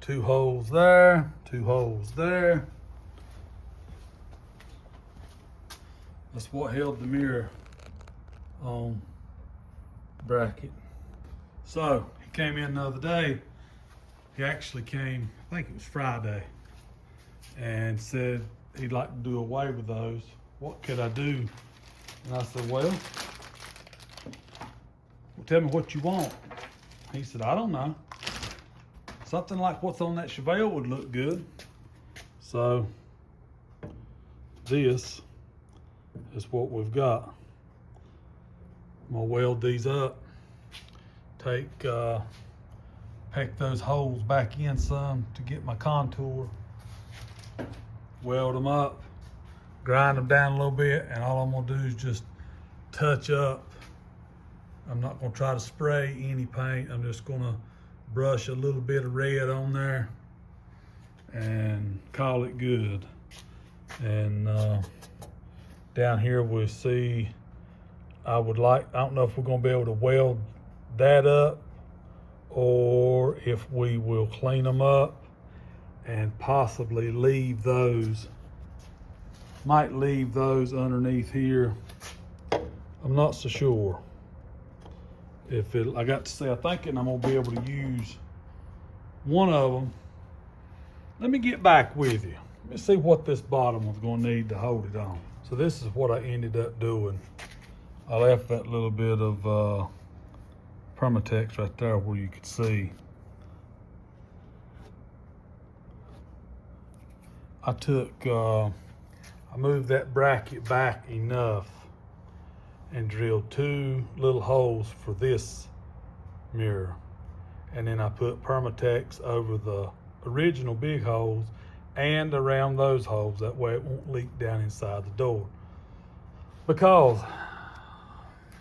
2 holes there, 2 holes there. That's what held the mirror on bracket. So he came in the other day. He actually came, I think it was Friday, and said he'd like to do away with those. What could I do? And I said, well, tell me what you want. He said, I don't know. Something like what's on that Chevy would look good. So this is what we've got. I'm gonna weld these up. Peck those holes back in some to get my contour. Weld them up, grind them down a little bit, and all I'm gonna do is just touch up. I'm not gonna try to spray any paint. I'm just gonna brush a little bit of red on there and call it good. And down here we'll see, I don't know if we're gonna be able to weld that up or if we will clean them up and possibly leave those, might leave those underneath here. I'm not so sure. I got to say, I'm thinking I'm gonna be able to use one of them. Let me get back with you. Let me see what this bottom was gonna need to hold it on. So this is what I ended up doing. I left that little bit of Permatex right there where you could see. I moved that bracket back enough and drilled 2 little holes for this mirror. And then I put Permatex over the original big holes and around those holes. That way it won't leak down inside the door. Because,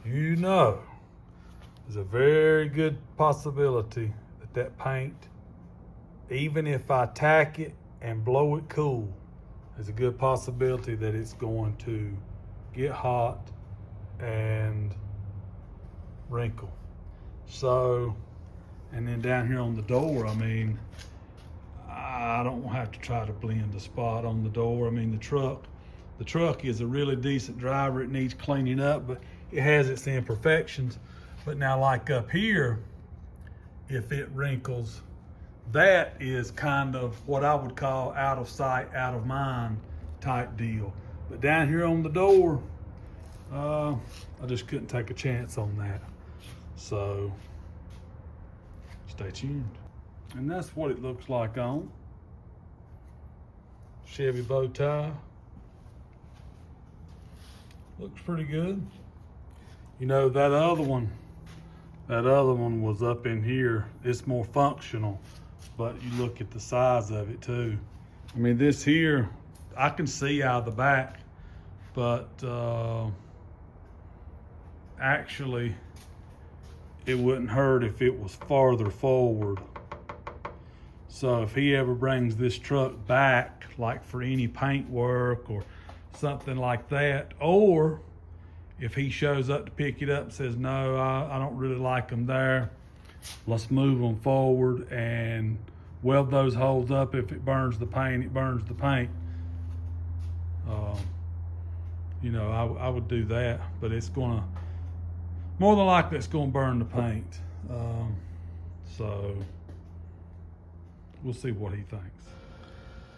you know, there's a very good possibility that paint, even if I tack it and blow it cool, there's a good possibility that it's going to get hot and wrinkle. So, and then down here on the door, I mean, I don't have to try to blend the spot on the door. I mean, the truck is a really decent driver. It needs cleaning up, but it has its imperfections. But now, like up here, if it wrinkles, that is kind of what I would call out of sight, out of mind type deal. But down here on the door, I just couldn't take a chance on that. So stay tuned. And that's what it looks like on. Chevy bow tie. Looks pretty good. You know, that other one was up in here. It's more functional, but you look at the size of it too. I mean, this here, I can see out of the back, but actually it wouldn't hurt if it was farther forward. So if he ever brings this truck back, like for any paint work or something like that, or if he shows up to pick it up and says, no, I don't really like them there, let's move them forward and weld those holes up. If it burns the paint, it burns the paint. You know, I would do that, but it's gonna, more than likely it's gonna burn the paint. So we'll see what he thinks.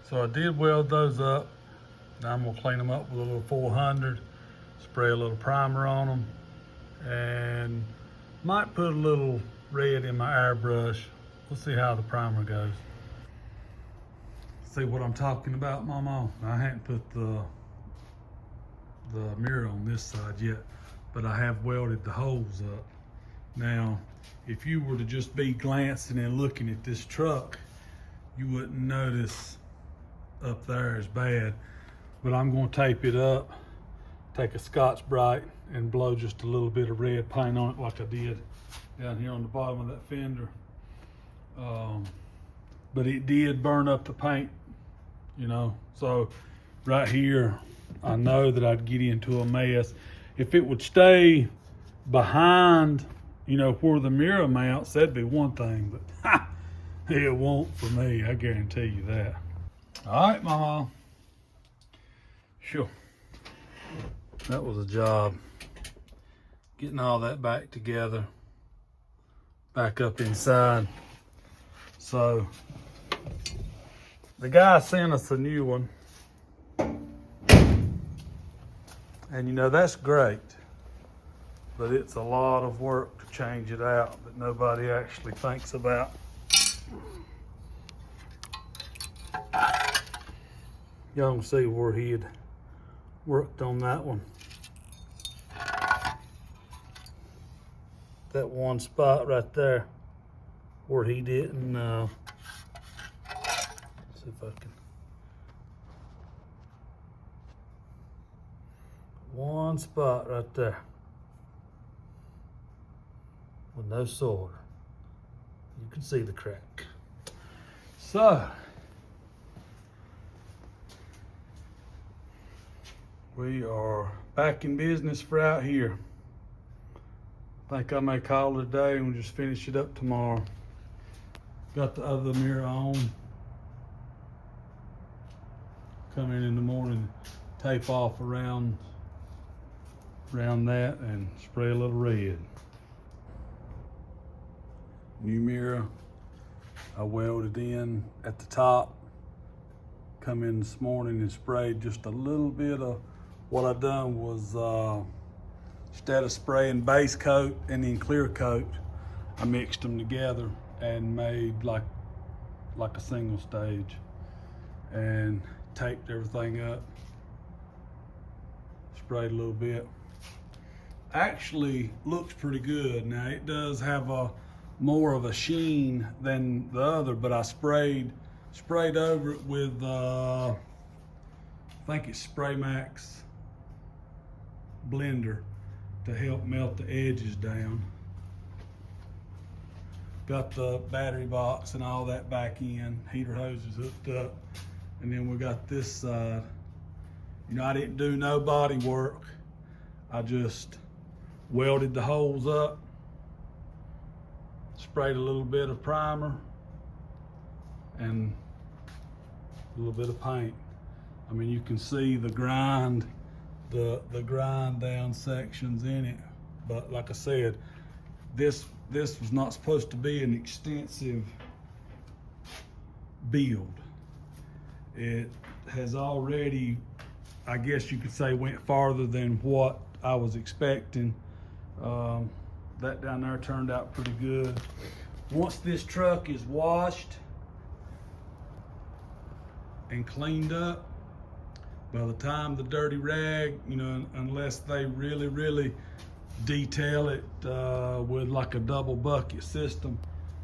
So I did weld those up. Now I'm gonna clean them up with a little 400, spray a little primer on them, and might put a little red in my airbrush. We'll see how the primer goes. See what I'm talking about, Mama? I hadn't put the mirror on this side yet, but I have welded the holes up. Now, if you were to just be glancing and looking at this truck, you wouldn't notice up there as bad, but I'm gonna tape it up, take a Scotch-Brite and blow just a little bit of red paint on it like I did down here on the bottom of that fender. But it did burn up the paint, you know. So right here, I know that I'd get into a mess. If it would stay behind, you know, where the mirror mounts, that'd be one thing, but It won't for me, I guarantee you that. All right, Mama. Sure. That was a job. Getting all that back together. Back up inside. So, the guy sent us a new one. And you know, that's great. But it's a lot of work to change it out that nobody actually thinks about. Y'all can see where he had worked on that one. That one spot right there where he didn't, see if I can. One spot right there with no solder. You can see the crack. So, we are back in business for out here. I think I may call it a day and we'll just finish it up tomorrow. Got the other mirror on. Come in the morning, tape off around that and spray a little red. New mirror, I welded in at the top. Come in this morning and sprayed just a little bit of, what I done was, instead of spraying base coat and then clear coat, I mixed them together and made like a single stage and taped everything up. Sprayed a little bit. Actually looks pretty good. Now it does have a more of a sheen than the other, but I sprayed over it with I think it's Spray Max blender to help melt the edges down. Got the battery box and all that back in, heater hoses hooked up, and then we got this side. You know, I didn't do no body work. I just welded the holes up, sprayed a little bit of primer and a little bit of paint. I mean, you can see the grind, the grind down sections in it. But like I said, this was not supposed to be an extensive build. It has already, I guess you could say, went farther than what I was expecting. That down there turned out pretty good. Once this truck is washed and cleaned up, by the time the dirty rag, you know, unless they really detail it with like a double bucket system,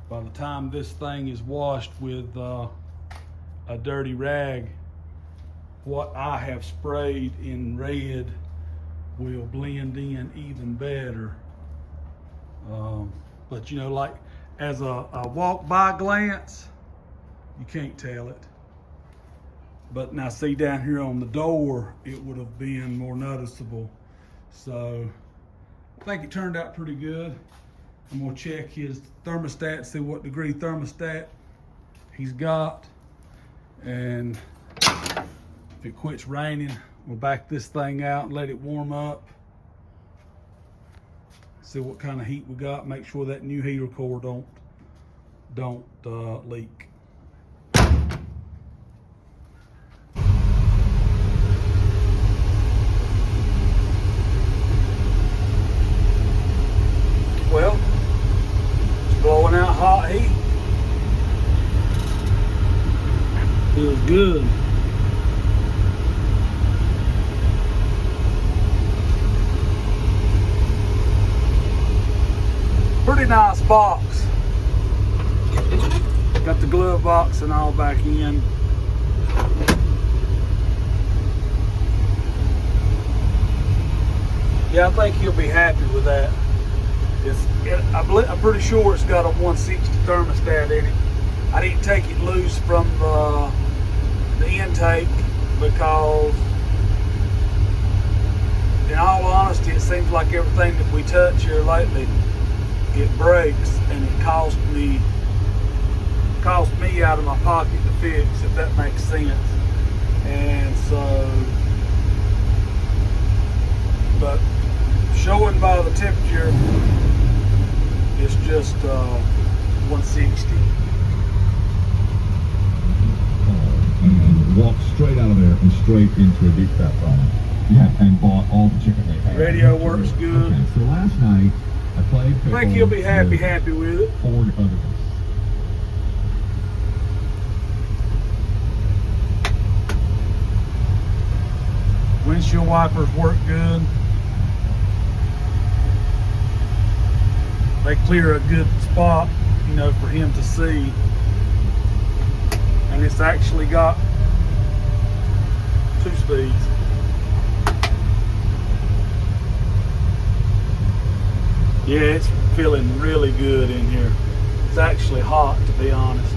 by the time this thing is washed with a dirty rag, what I have sprayed in red will blend in even better. But you know, like as a walk by glance, you can't tell it. But now see down here on the door, it would have been more noticeable. So I think it turned out pretty good. I'm gonna check his thermostat, see what degree thermostat he's got. And if it quits raining, we'll back this thing out and let it warm up. See what kind of heat we got. Make sure that new heater core don't leak. Well, it's blowing out hot heat. Feels good. Pretty nice box. Got the glove box and all back in. Yeah, I think he'll be happy with that. I'm pretty sure it's got a 160 thermostat in it. I didn't take it loose from the intake because, in all honesty, it seems like everything that we touch here lately, it breaks, and it cost me cost me out of my pocket to fix, if that makes sense. And so, but showing by the temperature, it's just 160. And walked straight out of there and straight into a deep fat fry. Yeah, and bought all the chicken they had. Radio works good. Okay, so last night I played pickle. I think he'll be happy with it. 4 other ones. Windshield wipers work good. They clear a good spot, you know, for him to see. And it's actually got 2 speeds. Yeah, it's feeling really good in here. It's actually hot, to be honest.